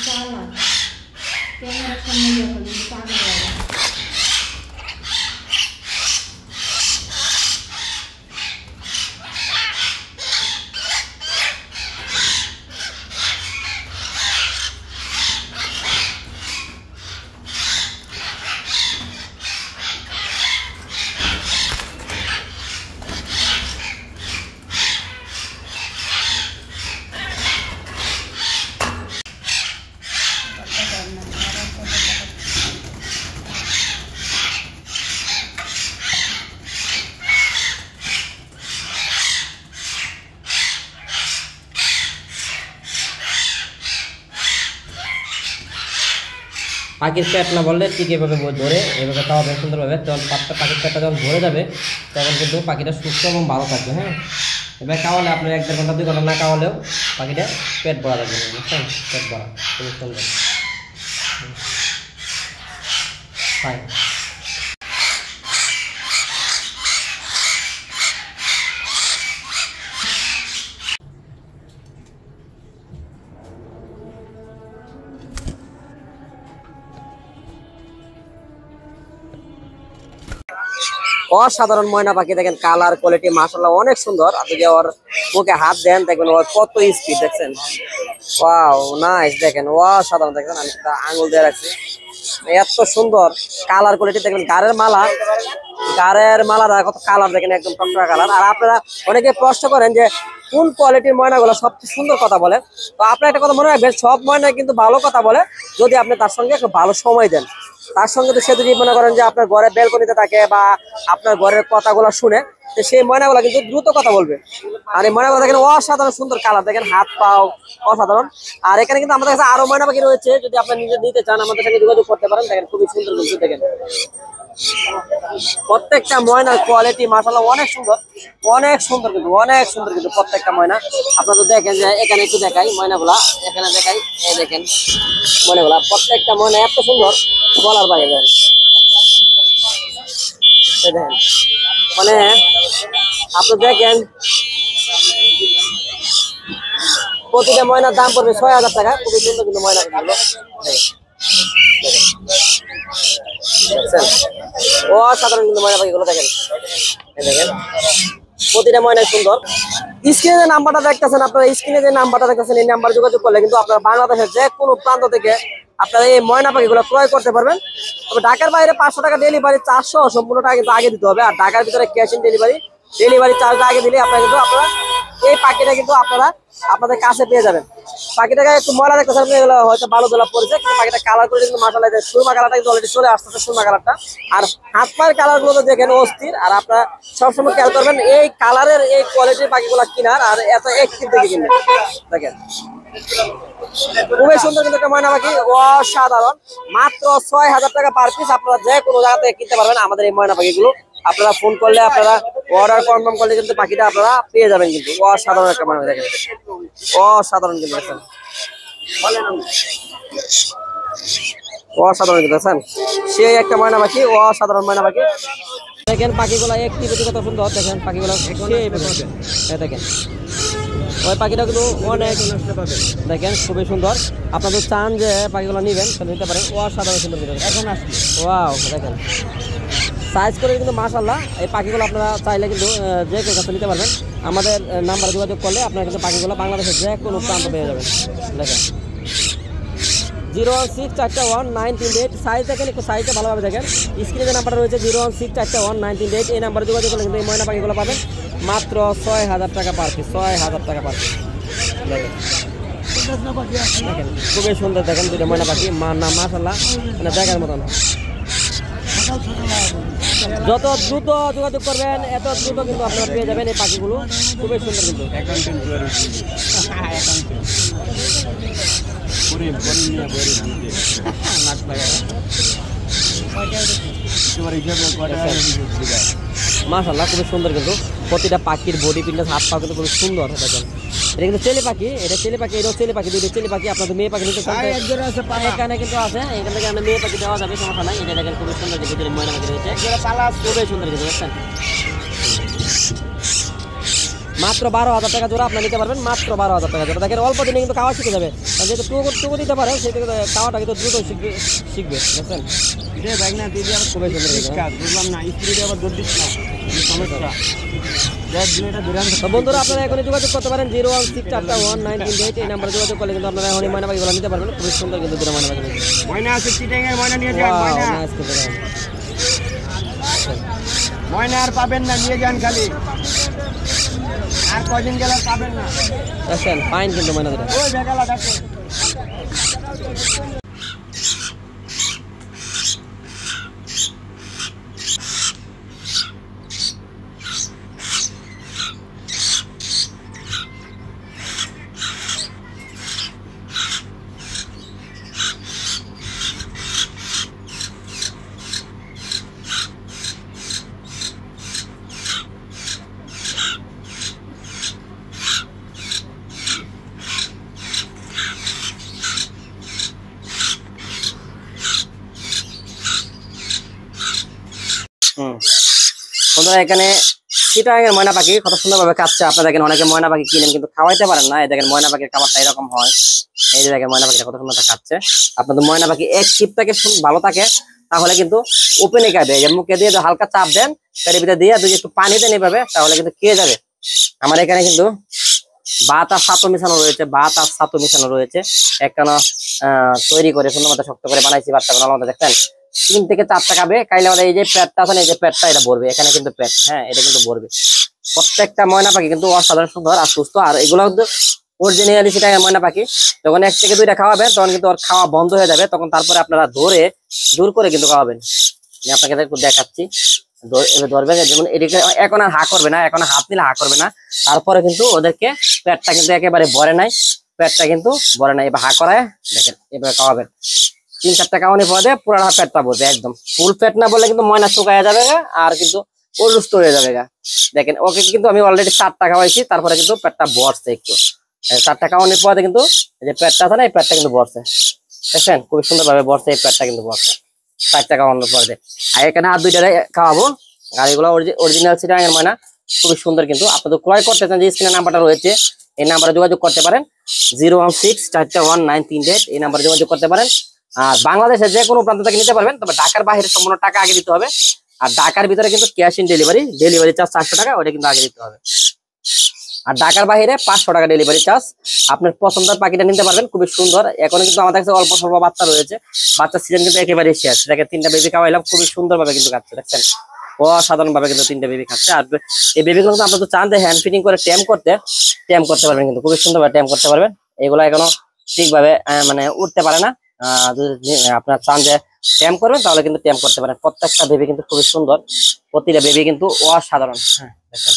salah. Kamera সামনে যখন পাগল হয়ে যায়। পাখির পেট না বললে ঠিক এভাবে ধরে এভাবে খাওয়াবেন সুন্দরভাবে, তখন পাখির পেটটা যখন ধরে যাবে তখন কিন্তু পাখিটা সুস্থ এবং ভালো থাকবে। হ্যাঁ, এবার খাওয়ালে আপনার 1-1.5 ঘন্টা 2 ঘন্টা না খাওয়ালেও পাখিটা পেট ভরা যাবে, বুঝছেন? পেট ভরা খুবই সুন্দর। ফাইন। অসাধারণ ময়না পাখি, দেখেন কালার কোয়ালিটি মাশাআল্লাহ অনেক সুন্দর। আপনি যে ওর মুখে হাত দেন দেখবেন ওর কত স্পিড, দেখছেন? ওয়াও নাইস, দেখেন অসাধারণ। দেখেন আমি একটা আঙুল দিয়ে রাখছি, এত সুন্দর কালার কোয়ালিটি। দেখবেন গাড়ের মালাটা কত কালার, দেখেন একদম টকটকা কালার। আর আপনারা অনেকে প্রশ্ন করেন যে কোন কোয়ালিটির ময়নাগুলো সবচেয়ে সুন্দর কথা বলে, তো আপনার একটা কথা মনে রাখবেন, সব ময়না কিন্তু ভালো কথা বলে যদি আপনি তার সঙ্গে একটু ভালো সময় দেন। তার সঙ্গে তো সে যদি মনে করেন যে আপনার ঘরে বেলকনিতে থাকে বা আপনার ঘরের কথাগুলো শুনে, তো সেই ময়নাগুলো কিন্তু দ্রুত কথা বলবে। আর এই ময়নাগুলো দেখেন অসাধারণ সুন্দর কালার, দেখেন হাত পাও অসাধারণ। আর এখানে কিন্তু আমাদের কাছে আরো ময়না পাখি রয়েছে, যদি আপনি নিজে নিতে চান আমাদের সঙ্গে যোগাযোগ করতে পারেন। দেখেন খুবই সুন্দর কিন্তু, দেখেন প্রত্যেকটা ময়নার কোয়ালিটি মাশাআল্লাহ অনেক সুন্দর, অনেক সুন্দর কিন্তু, অনেক সুন্দর কিন্তু প্রত্যেকটা ময়না। আপনারা তো দেখেন যে এখানে একটু দেখাই ময়নাগুলা, এখানে দেখাই, এই দেখেন ময়নাগুলা, প্রত্যেকটা ময়না এত সুন্দর বলার বাইরে। দেখেন মানে আপনি দেখেন প্রতিটা ময়নার দাম পড়বে ৬,০০০ টাকা। খুবই সুন্দর কিন্তু ময়না গুলো, অসাধারণ কিন্তু ময়না পাখিগুলো। দেখেন দেখেন প্রতিটা ময়না সুন্দর। স্ক্রিনে যে নাম্বারটা দেখতেছেন, আপনারা স্ক্রিনে যে নাম্বারটা দেখতেছেন, এই নাম্বার যোগাযোগ করলে কিন্তু আপনারা বাংলাদেশের যে কোনো প্রান্ত থেকে আপনারা এই ময়না পাখিগুলো ক্রয় করতে পারবেন। তবে ঢাকার বাইরে 500 টাকা ডেলিভারি চার্জ সহ সম্পূর্ণ টাকা কিন্তু আগে দিতে হবে। আর ঢাকার ভিতরে ক্যাশ অন ডেলিভারি চার্জটা আগে দিলে আপনারা কিন্তু এই পাখিটা কিন্তু আপনারা আপনাদের কাছে পেয়ে যাবেন। পাখিটাকে একটু ময়লা দেখতেছেন, এগুলো হয়তো ভালো দোলা পড়েছে, কিন্তু পাখিটা কালার করে কিন্তু মাশাআল্লাহ সুরমা কালারটা কিন্তু অলরেডি চলে আসতেছে, সুরমা কালারটা। আর হাত পায়ের কালার গুলো তো দেখেন অস্থির। আর আপনারা সবসময় খেয়াল করবেন এই কালারের এই কোয়ালিটির পাখিগুলো কিনার আর এত একটিভ দেখে কিনবেন। দেখেন খুবই সুন্দর কিন্তু একটা ময়না পাখি, অসাধারণ। মাত্র ৬,০০০ টাকা পার পিস। আপনারা যে কোনো জায়গা থেকে কিনতে পারবেন আমাদের এই ময়না পাখিগুলো। আপনারা ফোন করলে, আপনারা অর্ডার কনফার্ম করলে কিন্তু পাখিটা আপনারা পেয়ে যাবেন কিন্তু। অসাধারণ একটা ময়না, দেখেন অসাধারণ কিন্তু, দেখেন অসাধারণ কিন্তু, দেখেন সেই একটা ময়না পাখি, অসাধারণ ময়না পাখি। দেখেন পাখিগুলো একটিভিটি কত সুন্দর, দেখেন পাখিগুলো দেখেন ওই পাখিটা কিন্তু অনেক দেখেন খুবই সুন্দর। আপনারা যদি চান যে পাখিগুলো নেবেন তাহলে নিতে পারেন, অসাধারণ সুন্দর এখন আসছে। ওয়াও দেখেন সাইজ করে কিন্তু মাশাআল্লাহ। এই পাখিগুলো আপনারা চাইলে কিন্তু যে কেউ কাছে নিতে পারবেন। আমাদের নাম্বারে যোগাযোগ করলে আপনারা কিন্তু পাখিগুলো বাংলাদেশের যে কোনো প্রান্ত পেয়ে যাবেন। দেখেন 016419338 সাইজ দেখেন, একটু সাইজটা ভালোভাবে দেখেন। স্ক্রিনে যে নাম্বারটা রয়েছে 016419338, এই নাম্বারে যোগাযোগ করলে কিন্তু এই ময়না পাখিগুলো পাবেন মাত্র ৬,০০০ টাকা পার পিস। ৬,০০০ টাকা পার পিস। দেখেন খুবই সুন্দর, দেখেন দুইটা ময়না পাখি মাশাআল্লাহ, মানে দেখার মতন। যত দ্রুত যোগাযোগ করবেন এত দ্রুত কিন্তু আপনারা পেয়ে যাবেন এই পাখিগুলো। খুবই সুন্দর কিন্তু। মাশাআল্লাহ খুবই সুন্দর কিন্তু প্রতিটা পাখির বডি ফিটনেস, হাত পা কিন্তু খুব সুন্দর। দেখেন এটা কিন্তু ছেলে পাখি, এটা ছেলে পাখি, এটাও ছেলে পাখি, দুটো ছেলে পাখি। আপনাদের মেয়ে পাখি নিতে চান এখানে কিন্তু আছে, এখান থেকে আমরা মেয়ে পাখি দেওয়া যাবে, সমস্যা নাই। এটা দেখেন খুবই সুন্দর কিন্তু ময়না পাখি রয়েছে, খুবই সুন্দর কিন্তু। দেখছেন মাত্র 12,000 টাকা জোড়া আপনারা নিতে পারবেন, মাত্র 12,000 টাকা জোড়া। দেখেন অল্প দিনে কিন্তু খাওয়া শিখে যাবে, যেহেতু টুকু দিতে পারে সেই খাওয়াটা কিন্তু দ্রুত শিখবে বুঝছেন। খুবই সুন্দর বুঝলাম না, স্ত্রীটা আবার দৌড় দিচ্ছে না সমস্যা। তো বন্ধুরা আপনারা এখনই যোগাযোগ করতে পারেন 016419338 এই নাম্বারে যোগাযোগ করলে কিন্তু আপনারা এখনই ময়না পাখিগুলো নিতে পারবেন। খুবই সুন্দর কিন্তু দুটো ময়না পাখি। ময়না আছে চিটাঙ্গের ময়না নিয়ে যান, ময়না আর পাবেন না, নিয়ে যান খালি, আর কদিন গেলে পাবেন না। দেখেন ফাইন কিন্তু ময়না দুটো। ওই বেগালা ডাকে বন্ধুরা এখানে চিটাগাংয়ের ময়না পাখি কত সুন্দরভাবে কাটছে। আপনারা দেখেন অনেকে ময়না পাখি কিনেন কিন্তু খাওয়াইতে পারেন না। এই দেখেন ময়না পাখির খাবারটা এরকম হয়। এই যে দেখেন ময়না পাখিটা কত সুন্দর কাটছে। আপনাদের ময়না পাখি এক চিপটাকে ভালো থাকে তাহলে কিন্তু ওপেনে খাবে। যে মুখে দিয়ে হালকা চাপ দেন, পেটের ভিতরে দিয়ে যদি একটু পানিতে নেবে তাহলে কিন্তু খেয়ে যাবে। আমার এখানে কিন্তু ভাত আর ছাতু মিশানো রয়েছে, ভাত আর ছাতু মিশানো রয়েছে। একখানা তৈরি করে সুন্দর মতো শক্ত করে বানাইছি বাচ্চাগুলো আমাদের। দেখেন 3 থেকে 4টা খাবে খাইলে আমাদের এই যে পেটটা আছে এই যে পেটটা এটা ভরবে। এখানে কিন্তু পেট, হ্যাঁ এটা কিন্তু ভরবে। প্রত্যেকটা ময়না পাখি কিন্তু অসাধারণ সুন্দর আর সুস্থ। আর এগুলো কিন্তু অরিজিনালি সেটা ময়না পাখি যখন 1 থেকে 2টা খাওয়াবেন তখন কিন্তু ওর খাওয়া বন্ধ হয়ে যাবে। তখন তারপরে আপনারা জোর করে কিন্তু খাওয়াবেন। আমি আপনাকে একটু দেখাচ্ছি, ধরবেন। যেমন এদিকে এখন আর হা করবে না, এখন হাত নিলে হা করবে না। তারপরে কিন্তু ওদেরকে পেটটা কিন্তু একেবারে ভরে নাই, পেটটা কিন্তু ভরে নাই। এবার হা করায় দেখেন এবার খাওয়াবেন। 3-4টা খাওয়ানি পরে পুরো পেটটা ভরবে একদম। ফুল পেট না বললে কিন্তু ময়না শুকায় যাবে আর কিন্তু অসুস্থ হয়ে যাবে। দেখেন ওকে কিন্তু আমি অলরেডি 4টা খাওয়াইছি, তারপরে কিন্তু পেটটা ভরছে একটু। 4টা খাওয়ানোর পরে কিন্তু এই যে পেটটা আছে না এই পেটটা কিন্তু ভরছে। দেখছেন খুবই সুন্দর ভাবে ভরছে, এই পেটটা কিন্তু ভরছে 4টা খাওয়ানোর পরে। আর এখানে আর 2টা খাওয়াবো। আর এগুলো অরিজিনাল চিটাগাংয়ের ময়না, খুবই সুন্দর। কিন্তু আপনাদের ক্রয় করতে চান যে স্ক্রিনে নাম্বারটা রয়েছে এই নাম্বারে যোগাযোগ করতে পারেন 016419338 এই নাম্বারে যোগাযোগ করতে পারেন। আর বাংলাদেশের যে কোনো প্রান্ত থেকে নিতে পারবেন, তবে ঢাকার বাইরে সম্পূর্ণ টাকা আগে দিতে হবে। আর ঢাকার ভিতরে কিন্তু ক্যাশ ইন ডেলিভারি চার্জ 400 টাকা, ওটা কিন্তু আগে দিতে হবে। আর ঢাকার বাইরে 500 টাকা ডেলিভারি চার্জ। আপনার পছন্দের পাখিটা নিতে পারবেন, খুবই সুন্দর। এখন কিন্তু আমাদের কাছে অল্প স্বল্প বাচ্চা রয়েছে, বাচ্চার সিজন কিন্তু একেবারে শেষ। দেখেন 3টা বেবি খাওয়াইলাম, খুবই সুন্দর ভাবে কিন্তু খাচ্ছে। দেখছেন অসাধারণ ভাবে কিন্তু 3টা বেবি খাচ্ছে। আর এই বেবিগুলো কিন্তু আপনারা চান যে হ্যান্ড ফিটিং করে ট্যাম করতে পারবেন, কিন্তু খুবই সুন্দর ভাবে ট্যাম করতে পারবেন। এগুলো এখনো ঠিকভাবে মানে উঠতে পারে না। যদি আপনার চান যে ট্যাম করবেন তাহলে কিন্তু ট্যাম করতে পারেন। প্রত্যেকটা বেবি কিন্তু খুবই সুন্দর, প্রতিটা বেবি কিন্তু অসাধারণ। হ্যাঁ দেখেন